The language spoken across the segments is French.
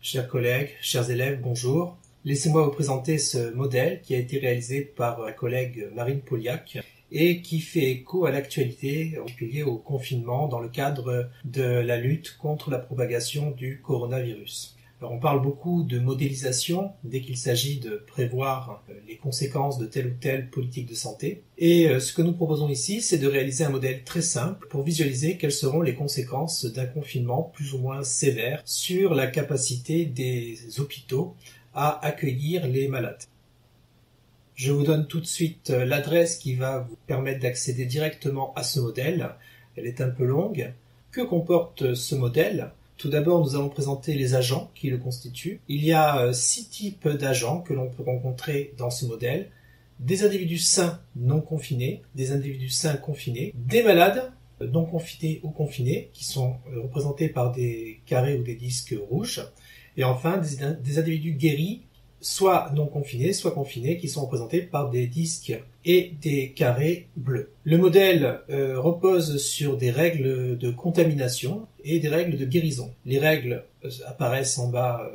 Chers collègues, chers élèves, bonjour. Laissez-moi vous présenter ce modèle qui a été réalisé par ma collègue Marine Pauliac et qui fait écho à l'actualité, en particulier au confinement dans le cadre de la lutte contre la propagation du coronavirus. Alors, on parle beaucoup de modélisation dès qu'il s'agit de prévoir les conséquences de telle ou telle politique de santé. Et ce que nous proposons ici, c'est de réaliser un modèle très simple pour visualiser quelles seront les conséquences d'un confinement plus ou moins sévère sur la capacité des hôpitaux à accueillir les malades. Je vous donne tout de suite l'adresse qui va vous permettre d'accéder directement à ce modèle. Elle est un peu longue. Que comporte ce modèle ? Tout d'abord, nous allons présenter les agents qui le constituent. Il y a 6 types d'agents que l'on peut rencontrer dans ce modèle. Des individus sains non confinés, des individus sains confinés, des malades non confinés ou confinés qui sont représentés par des carrés ou des disques rouges, et enfin des individus guéris, soit non confinés, soit confinés, qui sont représentés par des disques et des carrés bleus. Le modèle repose sur des règles de contamination et des règles de guérison. Les règles apparaissent en bas,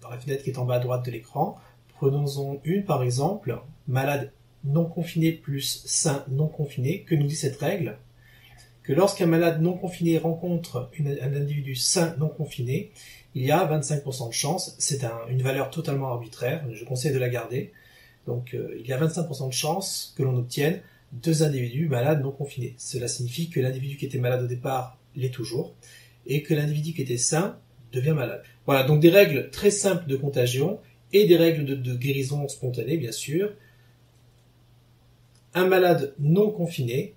dans la fenêtre qui est en bas à droite de l'écran. Prenons-en une par exemple, malade non confiné plus sain non confiné. Que nous dit cette règle ? Que lorsqu'un malade non confiné rencontre un individu sain non confiné, il y a 25% de chance, c'est une valeur totalement arbitraire, je conseille de la garder, donc il y a 25% de chance que l'on obtienne 2 individus malades non confinés. Cela signifie que l'individu qui était malade au départ l'est toujours, et que l'individu qui était sain devient malade. Voilà, donc des règles très simples de contagion, et des règles de guérison spontanée, bien sûr. Un malade non confiné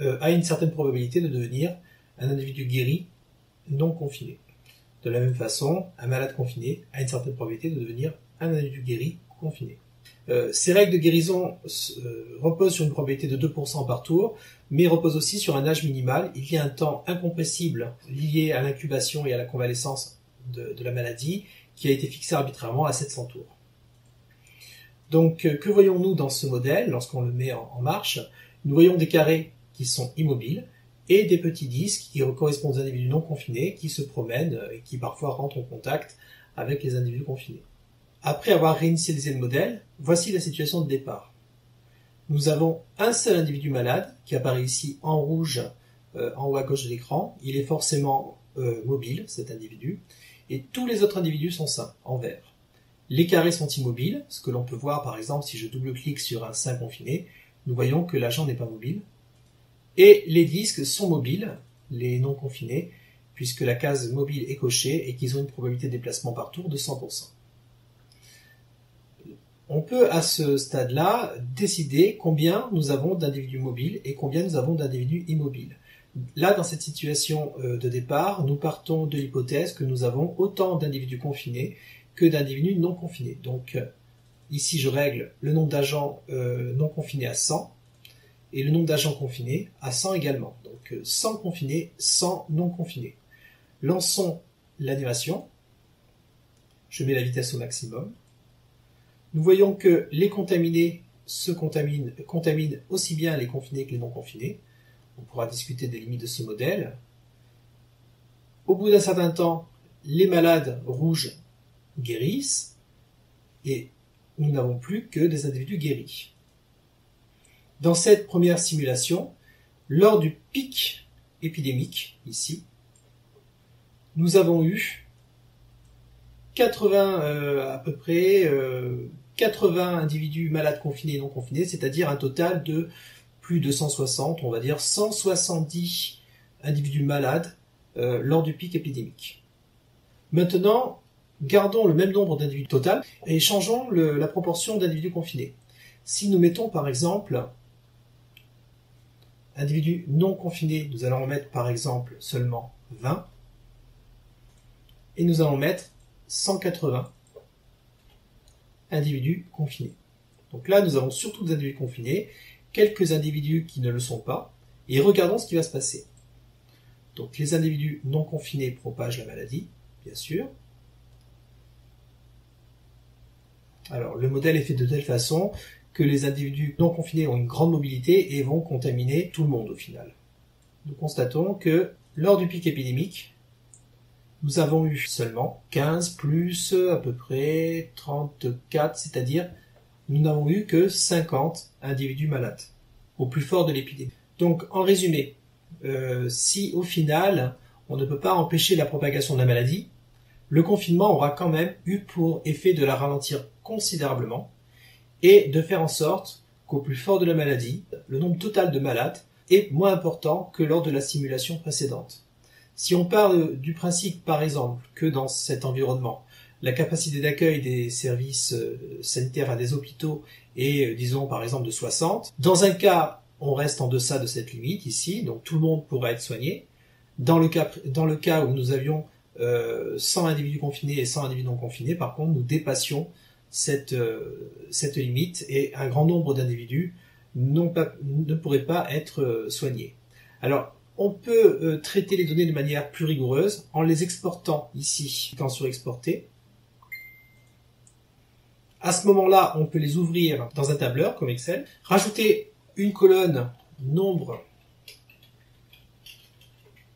a une certaine probabilité de devenir un individu guéri non confiné. De la même façon, un malade confiné a une certaine probabilité de devenir un individu guéri confiné. Ces règles de guérison reposent sur une probabilité de 2% par tour, mais reposent aussi sur un âge minimal. Il y a un temps incompressible lié à l'incubation et à la convalescence de la maladie qui a été fixé arbitrairement à 700 tours. Donc, que voyons-nous dans ce modèle lorsqu'on le met en marche ? Nous voyons des carrés qui sont immobiles, et des petits disques qui correspondent aux individus non confinés qui se promènent et qui parfois rentrent en contact avec les individus confinés. Après avoir réinitialisé le modèle, voici la situation de départ. Nous avons un seul individu malade qui apparaît ici en rouge en haut à gauche de l'écran. Il est forcément mobile, cet individu, et tous les autres individus sont sains, en vert. Les carrés sont immobiles, ce que l'on peut voir par exemple si je double-clique sur un sain confiné, nous voyons que l'agent n'est pas mobile. Et les disques sont mobiles, les non confinés, puisque la case mobile est cochée et qu'ils ont une probabilité de déplacement par tour de 100%. On peut à ce stade-là décider combien nous avons d'individus mobiles et combien nous avons d'individus immobiles. Là, dans cette situation de départ, nous partons de l'hypothèse que nous avons autant d'individus confinés que d'individus non confinés. Donc ici, je règle le nombre d'agents non confinés à 100. Et le nombre d'agents confinés à 100 également. Donc 100 confinés, 100 non confinés. Lançons l'animation. Je mets la vitesse au maximum. Nous voyons que les contaminés contaminent aussi bien les confinés que les non confinés. On pourra discuter des limites de ce modèle. Au bout d'un certain temps, les malades rouges guérissent et nous n'avons plus que des individus guéris. Dans cette première simulation, lors du pic épidémique, ici, nous avons eu 80 individus malades confinés et non confinés, c'est-à-dire un total de plus de 160, on va dire 170 individus malades lors du pic épidémique. Maintenant, gardons le même nombre d'individus total et changeons la proportion d'individus confinés. Si nous mettons par exemple individus non confinés, nous allons en mettre par exemple seulement 20 et nous allons mettre 180 individus confinés. Donc là, nous avons surtout des individus confinés, quelques individus qui ne le sont pas, et regardons ce qui va se passer. Donc les individus non confinés propagent la maladie, bien sûr. Alors le modèle est fait de telle façon que les individus non confinés ont une grande mobilité et vont contaminer tout le monde au final. Nous constatons que lors du pic épidémique, nous avons eu seulement 15 plus à peu près 34, c'est-à-dire nous n'avons eu que 50 individus malades au plus fort de l'épidémie. Donc en résumé, si au final on ne peut pas empêcher la propagation de la maladie, le confinement aura quand même eu pour effet de la ralentir considérablement et de faire en sorte qu'au plus fort de la maladie, le nombre total de malades est moins important que lors de la simulation précédente. Si on part du principe, par exemple, que dans cet environnement, la capacité d'accueil des services sanitaires à des hôpitaux est, disons, par exemple, de 60, dans un cas, on reste en deçà de cette limite ici, donc tout le monde pourra être soigné. Dans le cas où nous avions 100 individus confinés et 100 individus non confinés, par contre, nous dépassions cette limite et un grand nombre d'individus ne pourraient pas être soignés. Alors, on peut traiter les données de manière plus rigoureuse en les exportant ici, cliquant sur exporter. À ce moment-là, on peut les ouvrir dans un tableur comme Excel, rajouter une colonne nombre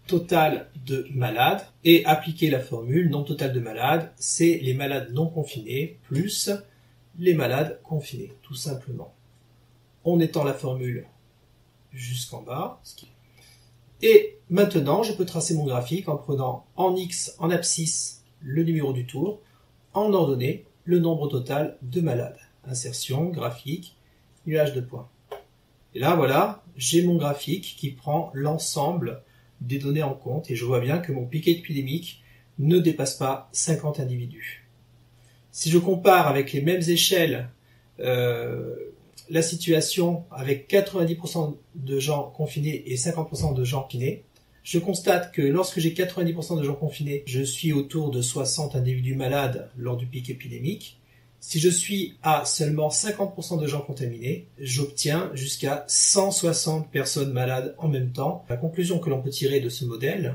total de malades et appliquer la formule nombre total de malades, c'est les malades non confinés plus les malades confinés, tout simplement. On étend la formule jusqu'en bas. Et maintenant, je peux tracer mon graphique en prenant en X, en abscisse, le numéro du tour, en ordonnée, le nombre total de malades. Insertion, graphique, nuage de points. Et là, voilà, j'ai mon graphique qui prend l'ensemble des données en compte et je vois bien que mon pic épidémique ne dépasse pas 50 individus. Si je compare avec les mêmes échelles la situation avec 90% de gens confinés et 50% de gens confinés, je constate que lorsque j'ai 90% de gens confinés, je suis autour de 60 individus malades lors du pic épidémique. Si je suis à seulement 50% de gens contaminés, j'obtiens jusqu'à 160 personnes malades en même temps. La conclusion que l'on peut tirer de ce modèle,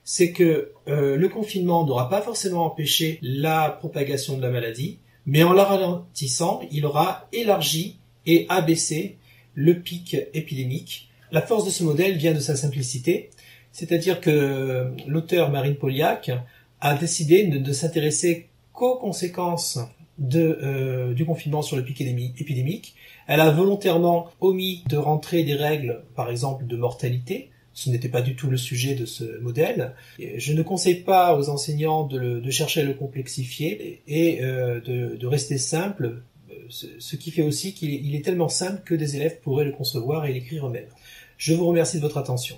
c'est que le confinement n'aura pas forcément empêché la propagation de la maladie, mais en la ralentissant, il aura élargi et abaisser le pic épidémique. La force de ce modèle vient de sa simplicité, c'est-à-dire que l'auteur Marine Poliak a décidé de ne s'intéresser qu'aux conséquences du confinement sur le pic épidémique. Elle a volontairement omis de rentrer des règles, par exemple, de mortalité. Ce n'était pas du tout le sujet de ce modèle. Je ne conseille pas aux enseignants de chercher à le complexifier et de rester simple, ce qui fait aussi qu'il est tellement simple que des élèves pourraient le concevoir et l'écrire eux-mêmes. Je vous remercie de votre attention.